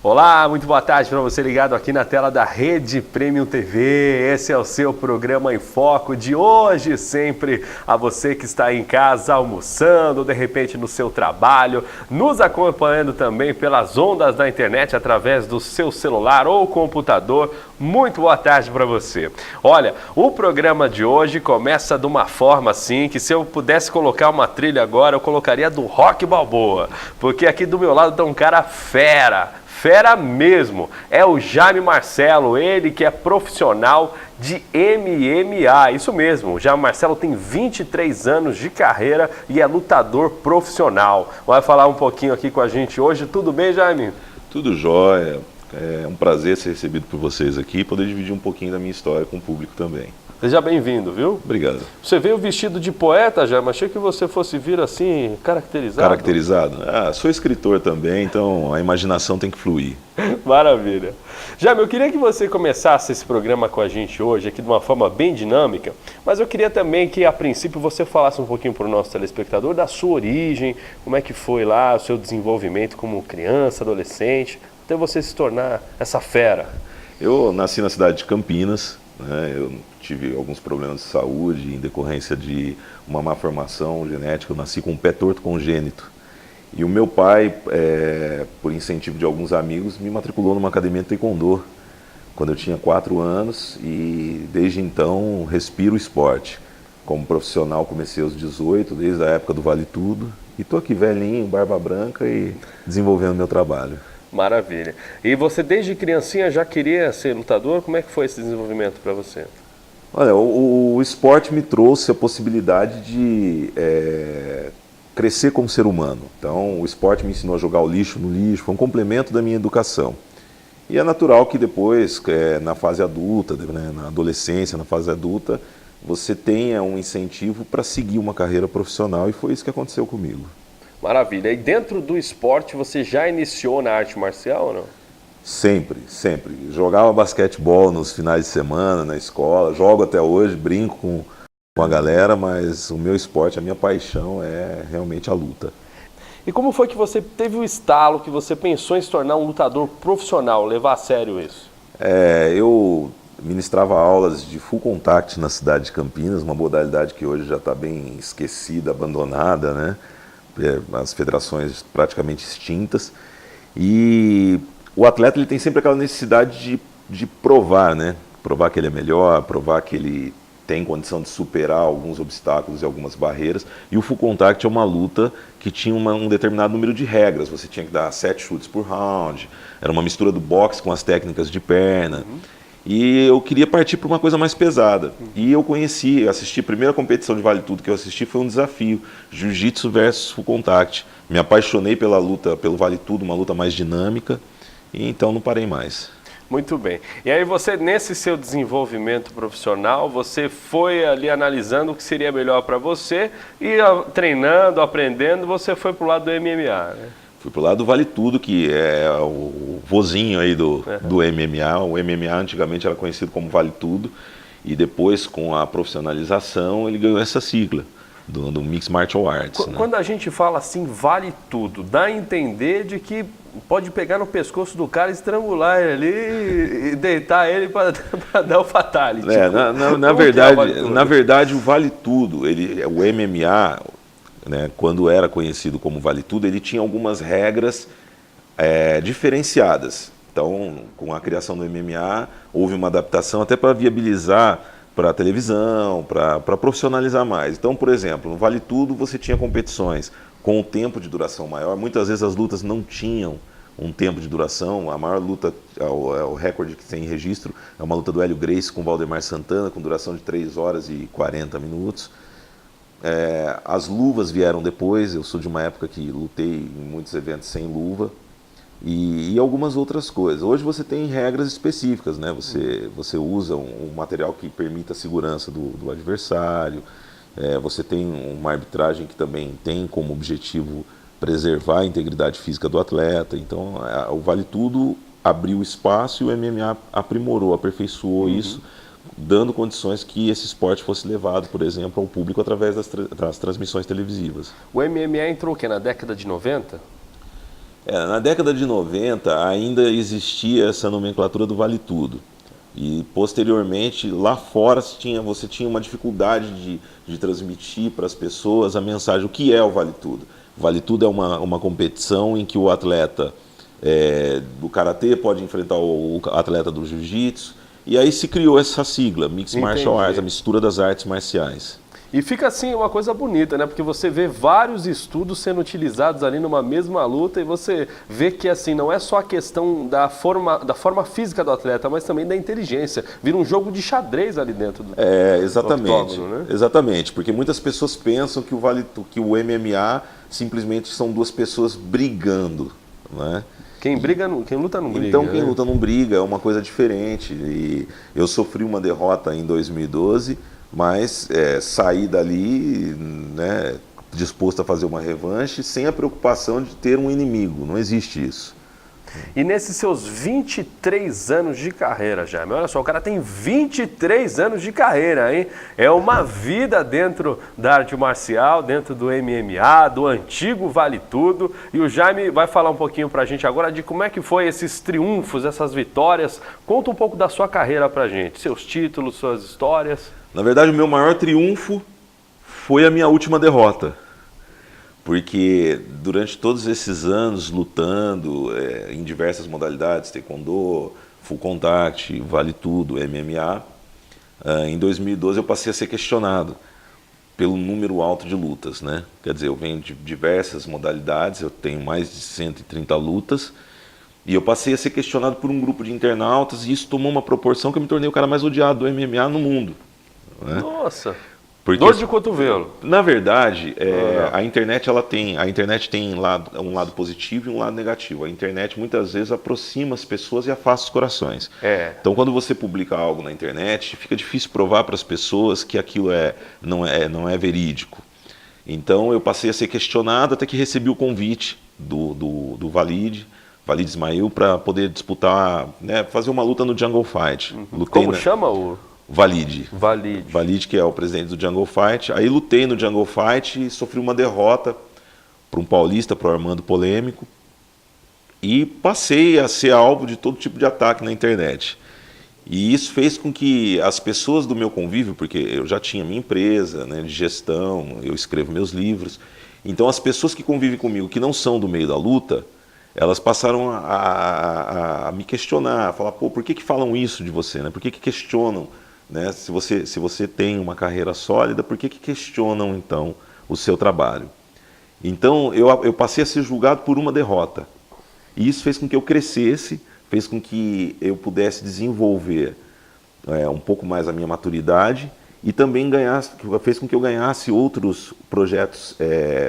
Olá, muito boa tarde para você ligado aqui na tela da Rede Premium TV. Esse é o seu programa em foco de hoje, sempre a você que está em casa almoçando, de repente no seu trabalho, nos acompanhando também pelas ondas da internet através do seu celular ou computador. Muito boa tarde para você. Olha, o programa de hoje começa de uma forma assim que se eu pudesse colocar uma trilha agora, eu colocaria do Rock Balboa, porque aqui do meu lado está um cara fera mesmo, é o Jaime Marcelo, ele que é profissional de MMA, isso mesmo, o Jaime Marcelo tem 23 anos de carreira e é lutador profissional. Vai falar um pouquinho aqui com a gente hoje, tudo bem, Jaime? Tudo jóia, é um prazer ser recebido por vocês aqui e poder dividir um pouquinho da minha história com o público também. Seja bem-vindo, viu? Obrigado. Você veio vestido de poeta, Jaime? Achei que você fosse vir assim, caracterizado. Caracterizado? Sou escritor também, então a imaginação tem que fluir. Maravilha. Jaime, eu queria que você começasse esse programa com a gente hoje, aqui de uma forma bem dinâmica, mas eu queria também que, a princípio, você falasse um pouquinho para o nosso telespectador da sua origem, como é que foi lá o seu desenvolvimento como criança, adolescente, até você se tornar essa fera. Eu nasci na cidade de Campinas, né? Eu tive alguns problemas de saúde em decorrência de uma má formação genética. Eu nasci com um pé torto congênito. E o meu pai, por incentivo de alguns amigos, me matriculou numa academia de taekwondo quando eu tinha 4 anos e desde então respiro o esporte. Como profissional comecei aos 18, desde a época do Vale Tudo, e estou aqui velhinho, barba branca e desenvolvendo meu trabalho. Maravilha. E você desde criancinha já queria ser lutador? Como é que foi esse desenvolvimento para você? Olha, o esporte me trouxe a possibilidade de crescer como ser humano. Então, o esporte me ensinou a jogar o lixo no lixo, foi um complemento da minha educação. E é natural que depois, na fase adulta, né, na adolescência, na fase adulta, você tenha um incentivo para seguir uma carreira profissional, e foi isso que aconteceu comigo. Maravilha. E dentro do esporte, você já iniciou na arte marcial ou não? Sempre, sempre. Jogava basquetebol nos finais de semana, na escola, jogo até hoje, brinco com a galera, mas o meu esporte, a minha paixão é realmente a luta. E como foi que você teve o estalo, que você pensou em se tornar um lutador profissional, levar a sério isso? Eu ministrava aulas de full contact na cidade de Campinas, uma modalidade que hoje já está bem esquecida, abandonada, né? As federações praticamente extintas. E o atleta ele tem sempre aquela necessidade de provar, né? Provar que ele é melhor, provar que ele tem condição de superar alguns obstáculos e algumas barreiras. E o full contact é uma luta que tinha um determinado número de regras. Você tinha que dar 7 chutes por round, era uma mistura do boxe com as técnicas de perna. E eu queria partir para uma coisa mais pesada. E eu assisti a primeira competição de Vale Tudo que eu assisti foi um desafio, Jiu-Jitsu versus Full Contact. Me apaixonei pela luta, pelo Vale Tudo, uma luta mais dinâmica, e então não parei mais. Muito bem. E aí você, nesse seu desenvolvimento profissional, você foi ali analisando o que seria melhor para você e treinando, aprendendo, você foi para o lado do MMA, né? Fui pro lado do Vale Tudo, que é o vozinho aí do MMA. O MMA antigamente era conhecido como Vale Tudo, e depois, com a profissionalização, ele ganhou essa sigla do Mixed Martial Arts. Quando a gente fala assim, Vale Tudo, dá a entender de que pode pegar no pescoço do cara, estrangular ele ali e deitar ele para dar o fatality. Na verdade, o Vale Tudo, o MMA... né, quando era conhecido como Vale Tudo, ele tinha algumas regras diferenciadas. Então, com a criação do MMA, houve uma adaptação até para viabilizar para a televisão, para profissionalizar mais. Então, por exemplo, no Vale Tudo você tinha competições com um tempo de duração maior. Muitas vezes as lutas não tinham um tempo de duração. A maior luta, o recorde que tem em registro, é uma luta do Hélio Gracie com o Valdemar Santana, com duração de 3 horas e 40 minutos. As luvas vieram depois. Eu sou de uma época que lutei em muitos eventos sem luva e algumas outras coisas. Hoje você tem regras específicas, né? Você usa um material que permita a segurança do adversário, você tem uma arbitragem que também tem como objetivo preservar a integridade física do atleta. Então o Vale Tudo abriu espaço e o MMA aprimorou, aperfeiçoou isso, dando condições que esse esporte fosse levado, por exemplo, ao público através das transmissões televisivas. O MMA entrou o quê? Na década de 90? Na década de 90 ainda existia essa nomenclatura do Vale Tudo. E posteriormente, lá fora, você tinha uma dificuldade de transmitir para as pessoas a mensagem, o que é o Vale Tudo. O Vale Tudo é uma competição em que o atleta do karatê pode enfrentar o atleta do jiu-jitsu. E aí se criou essa sigla, Mixed Martial Arts, a mistura das artes marciais. E fica assim uma coisa bonita, né? Porque você vê vários estudos sendo utilizados ali numa mesma luta e você vê que assim não é só a questão da forma física do atleta, mas também da inteligência. Vira um jogo de xadrez ali dentro do exatamente, octógono, né? Exatamente, porque muitas pessoas pensam que o MMA simplesmente são duas pessoas brigando, né? Quem luta não briga. Então quem luta não briga, é uma coisa diferente. E eu sofri uma derrota em 2012, mas saí dali, né, disposto a fazer uma revanche, sem a preocupação de ter um inimigo. Não existe isso. E nesses seus 23 anos de carreira, Jaime, olha só, o cara tem 23 anos de carreira, hein? É uma vida dentro da arte marcial, dentro do MMA, do antigo Vale Tudo. E o Jaime vai falar um pouquinho pra gente agora de como é que foi esses triunfos, essas vitórias. Conta um pouco da sua carreira pra gente, seus títulos, suas histórias. Na verdade, o meu maior triunfo foi a minha última derrota. Porque durante todos esses anos lutando em diversas modalidades, taekwondo, full contact, vale tudo, MMA, em 2012 eu passei a ser questionado pelo número alto de lutas, né? Quer dizer, eu venho de diversas modalidades, eu tenho mais de 130 lutas, e eu passei a ser questionado por um grupo de internautas, e isso tomou uma proporção que eu me tornei o cara mais odiado do MMA no mundo. Né? Nossa! Porque, dor de cotovelo. Na verdade, a internet tem um lado positivo e um lado negativo. A internet muitas vezes aproxima as pessoas e afasta os corações. Então, quando você publica algo na internet, fica difícil provar para as pessoas que aquilo não é verídico. Então, eu passei a ser questionado até que recebi o convite do Walid Ismail, para poder disputar, né, fazer uma luta no Jungle Fight. Como chama o... Walid, que é o presidente do Jungle Fight. Aí lutei no Jungle Fight e sofri uma derrota para um paulista, para o Armando Polêmico. E passei a ser alvo de todo tipo de ataque na internet. E isso fez com que as pessoas do meu convívio, porque eu já tinha minha empresa, né, de gestão, eu escrevo meus livros. Então as pessoas que convivem comigo, que não são do meio da luta, elas passaram a me questionar, a falar, pô, por que falam isso de você? Né? Por que questionam? Né? Se você tem uma carreira sólida, por que questionam, então, o seu trabalho? Então, eu passei a ser julgado por uma derrota. E isso fez com que eu crescesse, fez com que eu pudesse desenvolver um pouco mais a minha maturidade e também fez com que eu ganhasse outros projetos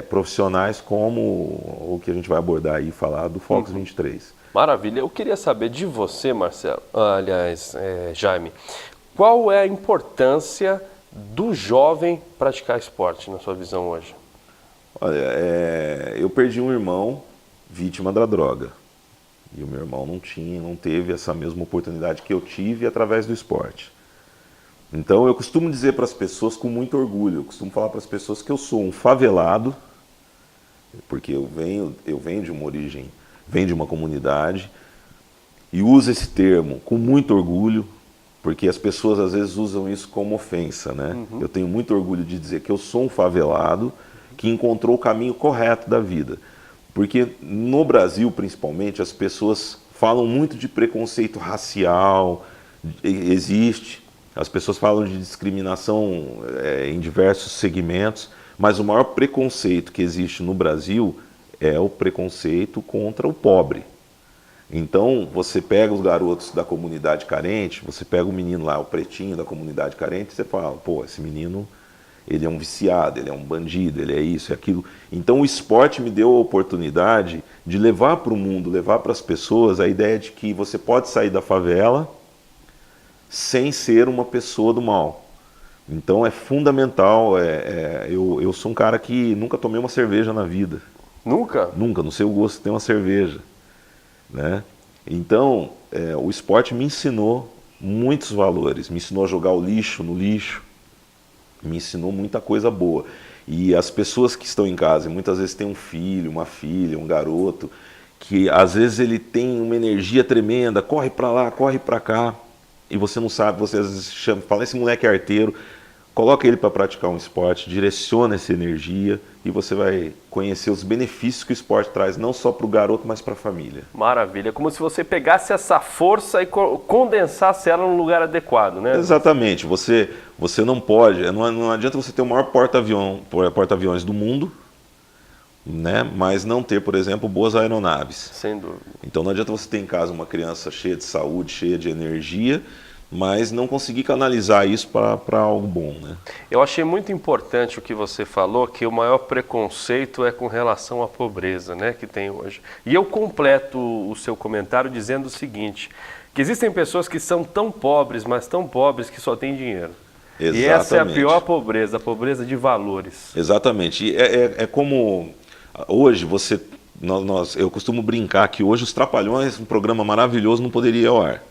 profissionais, como o que a gente vai abordar aí e falar do Focus 23. Maravilha. Eu queria saber de você, Marcelo, Jaime, qual é a importância do jovem praticar esporte, na sua visão hoje? Olha, eu perdi um irmão vítima da droga. E o meu irmão não teve essa mesma oportunidade que eu tive através do esporte. Então eu costumo dizer para as pessoas com muito orgulho, eu costumo falar para as pessoas que eu sou um favelado, porque eu venho de uma origem, venho de uma comunidade, e uso esse termo com muito orgulho, porque as pessoas às vezes usam isso como ofensa, né? Eu tenho muito orgulho de dizer que eu sou um favelado que encontrou o caminho correto da vida. Porque no Brasil, principalmente, as pessoas falam muito de preconceito racial, existe. As pessoas falam de discriminação em diversos segmentos, mas o maior preconceito que existe no Brasil é o preconceito contra o pobre. Então, você pega os garotos da comunidade carente, você pega o menino lá, o pretinho da comunidade carente, e você fala, pô, esse menino, ele é um viciado, ele é um bandido, ele é isso e aquilo. Então, o esporte me deu a oportunidade de levar para o mundo, levar para as pessoas a ideia de que você pode sair da favela sem ser uma pessoa do mal. Então, é fundamental. Eu sou um cara que nunca tomei uma cerveja na vida. Nunca? Nunca, não sei o gosto de ter uma cerveja. Né? Então, o esporte me ensinou muitos valores, me ensinou a jogar o lixo no lixo, me ensinou muita coisa boa. E as pessoas que estão em casa, muitas vezes têm um filho, uma filha, um garoto, que às vezes ele tem uma energia tremenda, corre para lá, corre para cá, e você não sabe, você às vezes chama, fala, esse moleque é arteiro, coloca ele para praticar um esporte, direciona essa energia e você vai conhecer os benefícios que o esporte traz, não só para o garoto, mas para a família. Maravilha, como se você pegasse essa força e condensasse ela no lugar adequado, né? Exatamente, você não pode, não adianta você ter o maior porta-aviões do mundo, né, mas não ter, por exemplo, boas aeronaves. Sem dúvida. Então não adianta você ter em casa uma criança cheia de saúde, cheia de energia, mas não conseguir canalizar isso para algo bom, né? Eu achei muito importante o que você falou, que o maior preconceito é com relação à pobreza, né, que tem hoje. E eu completo o seu comentário dizendo o seguinte, que existem pessoas que são tão pobres, mas tão pobres que só têm dinheiro. Exatamente. E essa é a pior pobreza, a pobreza de valores. Exatamente. E é como hoje eu costumo brincar que hoje os Trapalhões, um programa maravilhoso, não poderia ir ao ar.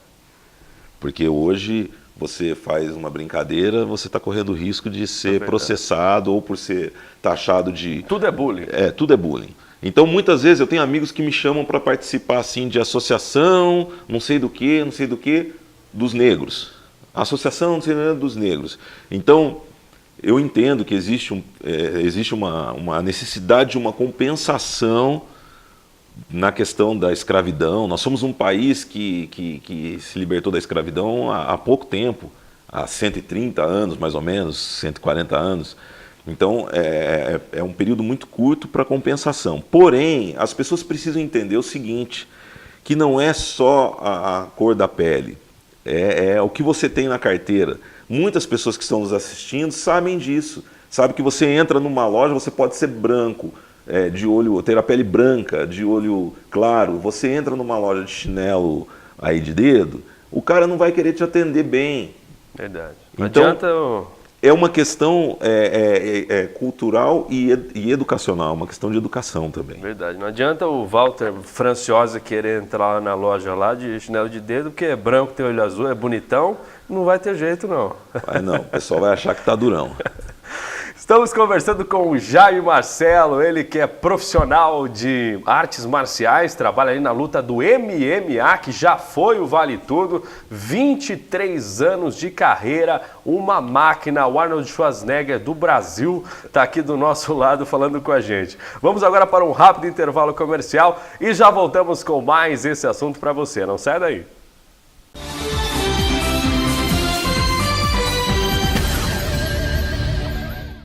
Porque hoje você faz uma brincadeira, você está correndo o risco de ser processado ou por ser taxado de... Tudo é bullying. Tudo é bullying. Então, muitas vezes, eu tenho amigos que me chamam para participar assim, de associação, não sei do que, dos negros. Associação, não sei do que, dos negros. Então, eu entendo que existe uma necessidade de uma compensação na questão da escravidão. Nós somos um país que se libertou da escravidão há pouco tempo, há 130 anos, mais ou menos, 140 anos. Então, é um período muito curto para compensação. Porém, as pessoas precisam entender o seguinte, que não é só a cor da pele, é o que você tem na carteira. Muitas pessoas que estão nos assistindo sabem disso. Sabe que você entra numa loja, você pode ser branco, ter a pele branca, de olho claro, você entra numa loja de chinelo aí de dedo, o cara não vai querer te atender bem. Verdade. Não então, adianta... É uma questão cultural e educacional, uma questão de educação também. Verdade. Não adianta o Walter Franciosa querer entrar na loja lá de chinelo de dedo, porque é branco, tem olho azul, é bonitão, não vai ter jeito não. Vai não, o pessoal vai achar que tá durão. Estamos conversando com o Jaime Marcelo, ele que é profissional de artes marciais, trabalha ali na luta do MMA, que já foi o Vale Tudo, 23 anos de carreira, uma máquina, o Arnold Schwarzenegger do Brasil, está aqui do nosso lado falando com a gente. Vamos agora para um rápido intervalo comercial e já voltamos com mais esse assunto para você, não sai daí.